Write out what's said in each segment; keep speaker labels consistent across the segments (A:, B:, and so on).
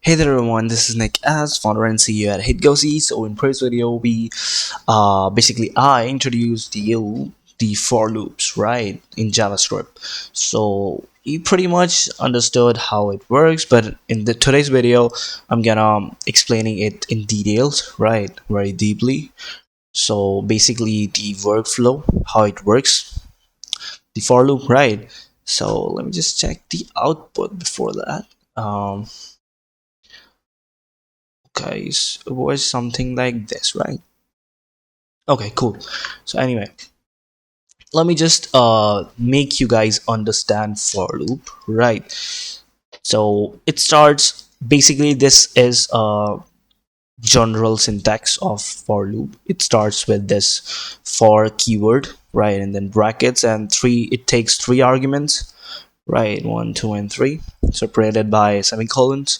A: Hey there everyone, this is Nick as founder and CEO at Hitgoc. So in previous video, I introduced you the for loops, right, in JavaScript. So you pretty much understood how it works, but in the today's video, I'm gonna explaining it in details, right, very deeply. So basically the workflow, how it works, the for loop, right. So let me just check the output before that. Um, guys, it was something like this, right? Okay, cool. So anyway, let me just make you guys understand for loop, right? So it starts basically, this is a general syntax of for loop. It starts with this for keyword, right, and then brackets, and three, it takes three arguments, right, one, two, and three, separated by semicolons.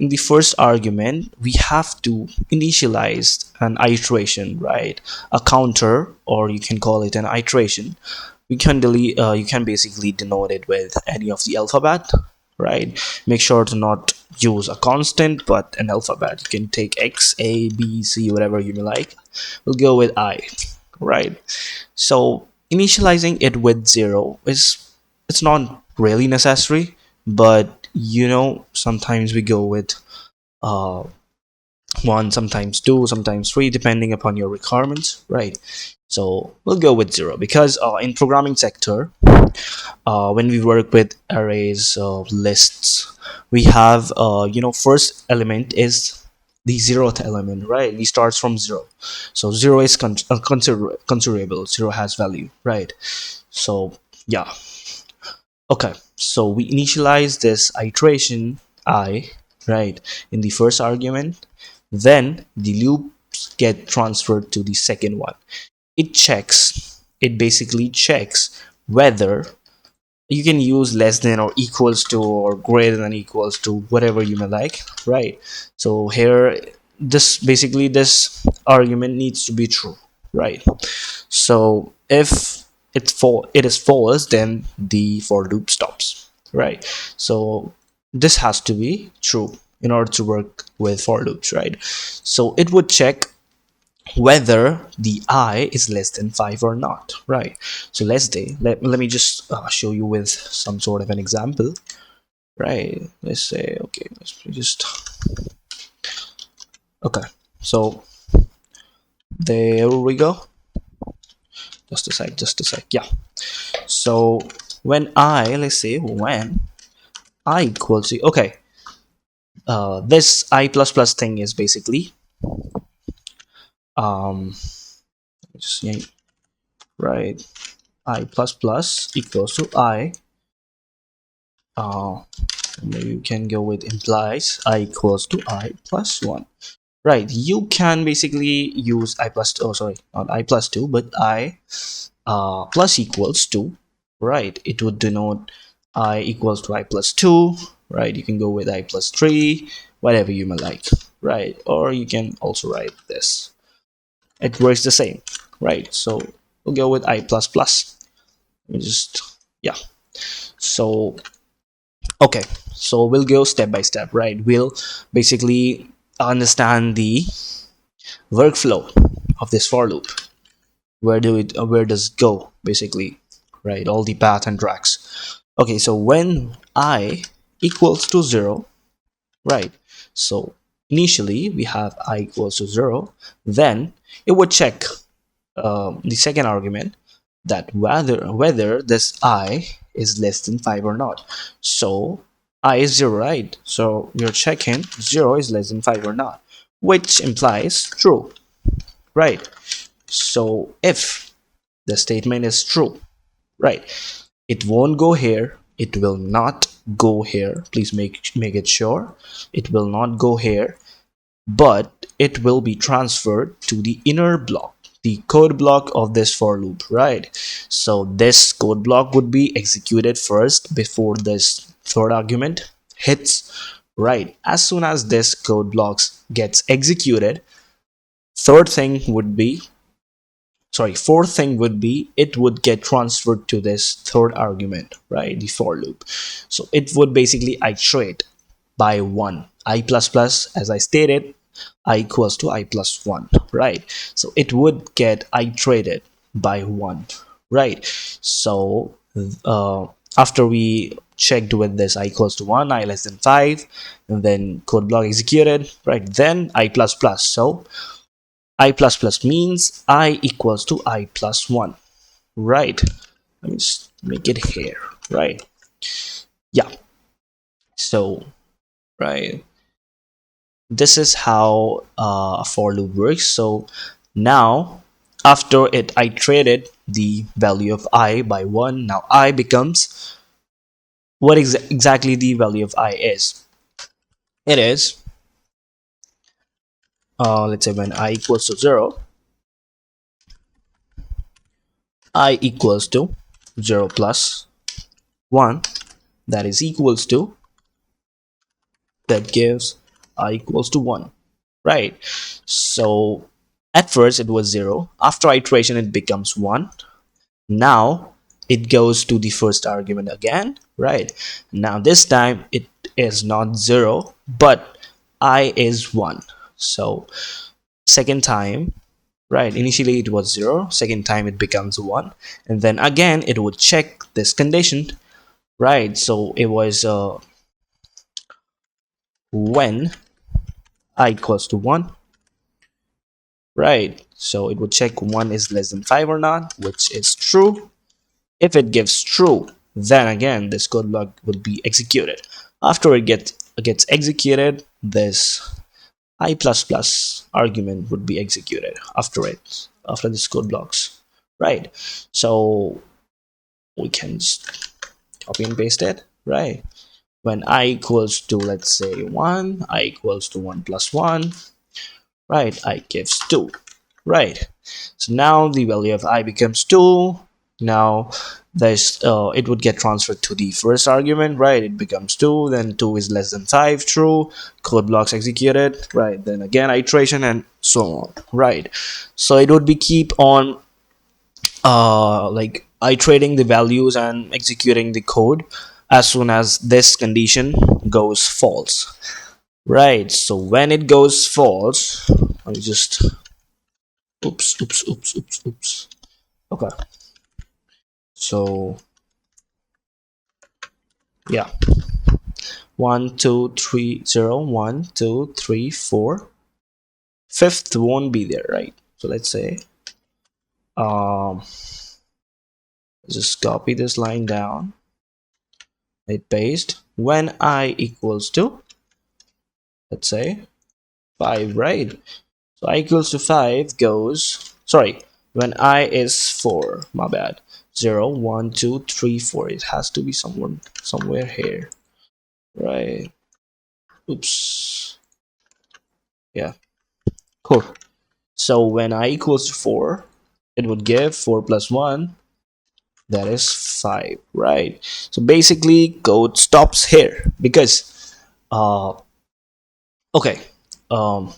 A: In the first argument, we have to initialize an iteration, right? A counter, or you can call it an iteration. You can basically denote it with any of the alphabet, right? Make sure to not use a constant, but an alphabet. You can take X, A, B, C, whatever you may like. We'll go with I, right? So initializing it with zero is, it's not really necessary, but sometimes we go with uh, one, sometimes two, sometimes three, depending upon your requirements, right? So we'll go with zero because in programming sector, when we work with arrays, lists, we have first element is the zeroth element, right? We starts from zero, so zero is considerable. Zero has value, right? So yeah, okay, so we initialize this iteration I, right, in the first argument. Then the loops get transferred to the second one. It basically checks whether you can use less than or equals to or greater than equals to, whatever you may like, right? So here, this argument needs to be true, right? So if it is false, then the for loop stops, right? So this has to be true in order to work with for loops, right? So it would check whether the I is less than 5 or not, right? So let me just show you with some sort of an example, right? Let's say, okay, let's just, okay, so there we go. Just a sec, yeah. So when I, let's say when I equals to, okay, this I plus plus thing is basically, just right, I plus plus equals to I, uh, maybe we can go with implies I equals to I plus 1, right? You can basically use I plus, oh sorry, not I plus 2, but I plus equals 2, right? It would denote I equals to I plus 2, right? You can go with I plus 3, whatever you may like, right? Or you can also write this, it works the same, right? So we'll go with I plus plus. Let me just, yeah. So okay, so we'll go step by step, right? We'll basically understand the workflow of this for loop. Where does it go, basically, right? All the path and tracks. Okay, so when I equals to 0, right? So initially we have I equals to 0, then it would check the second argument, that whether this I is less than 5 or not. So I is 0, right? So you're checking 0 is less than 5 or not, which implies true, right? So if the statement is true, right, it won't go here, it will not go here, please make it sure, it will not go here, but it will be transferred to the inner block, the code block of this for loop, right? So this code block would be executed first before this third argument hits, right? As soon as this code blocks gets executed, third thing would be, sorry, fourth thing would be, it would get transferred to this third argument, right, the for loop. So it would basically iterate, by 1. I plus plus, as I stated, I equals to I plus 1, right? So it would get iterated by 1, right? So after we checked with this I equals to 1, I less than 5, and then code block executed, right? Then I plus plus. So I plus plus means I equals to I plus 1, right? Let me just make it here, right? Yeah. So, right, this is how a for loop works. So now after it iterated the value of I by 1, now I becomes what exactly the value of I is. It is, let's say when I equals to 0, I equals to 0 plus 1, that is equals to, that gives I equals to 1, right? So at first it was 0, after iteration it becomes 1. Now it goes to the first argument again, right? Now this time it is not 0, but I is 1. So second time, right, initially it was 0, second time it becomes 1, and then again it would check this condition, right? So it was when I equals to 1, right? So it would check 1 is less than 5 or not, which is true. If it gives true, then again this code block will be executed. After it gets executed, this I plus plus argument would be executed after it, after this code blocks, right? So we can just copy and paste it, right? When I equals to, let's say, 1, I equals to 1 plus 1, right? I gives 2, right? So now the value of I becomes 2. Now there's it would get transferred to the first argument, right? It becomes 2, then 2 is less than 5, true, code blocks executed, right? Then again iteration and so on, right? So it would be keep on like iterating the values and executing the code as soon as this condition goes false, right? So when it goes false, let me just oops. Okay, so yeah, 1 2 3 0 1 2 3 4, fifth won't be there, right? So let's say um just copy this line down, hit paste. When I equals to, let's say, 5, right? So I equals to 5 goes, sorry, when I is 4, my bad, 0 1 2 3 4, it has to be somewhere here, right? Oops. Yeah, cool. So when I equals to 4, it would give 4 plus 1, that is 5, right? So basically code stops here because okay, um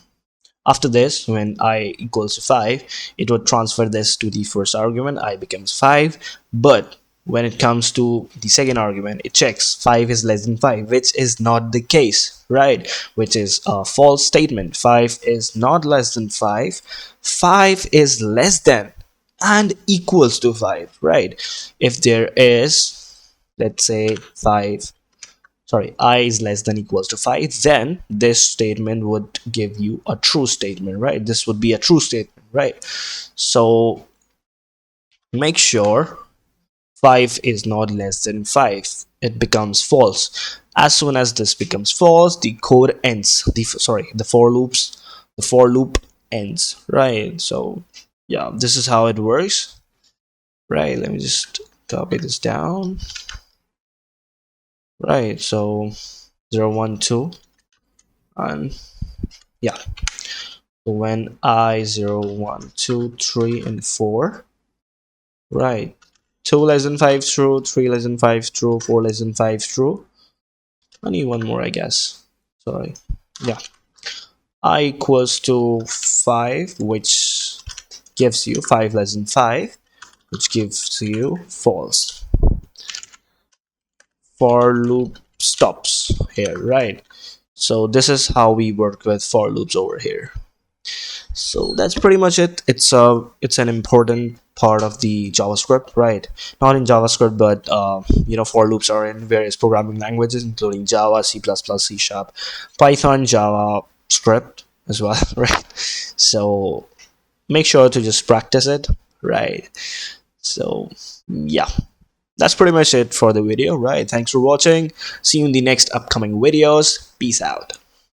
A: after this, when I equals to 5, it would transfer this to the first argument, I becomes 5, but when it comes to the second argument, it checks 5 is less than 5, which is not the case, right? Which is a false statement. 5 is not less than 5, 5 is less than and equals to 5, right? If there is, let's say, 5, sorry, I is less than equals to 5, then this statement would give you a true statement, right? This would be a true statement, right? So make sure 5 is not less than 5, it becomes false. As soon as this becomes false, the code ends, the for loop ends, right? So yeah, this is how it works, right? Let me just copy this down, right? So 0 1 2, and yeah, so when I 0 1 2 3 and 4, right, 2 less than 5 true, 3 less than 5 true, 4 less than 5 true, I need one more, I guess, sorry, yeah, I equals to 5, which gives you 5 less than 5, which gives you false. For loop stops here, right? So this is how we work with for loops over here. So that's pretty much it. It's an important part of the JavaScript, right? Not in JavaScript, but for loops are in various programming languages, including Java, C++, C Sharp, Python, JavaScript as well, right? So make sure to just practice it, right? So yeah, that's pretty much it for the video, right? Thanks for watching. See you in the next upcoming videos. Peace out.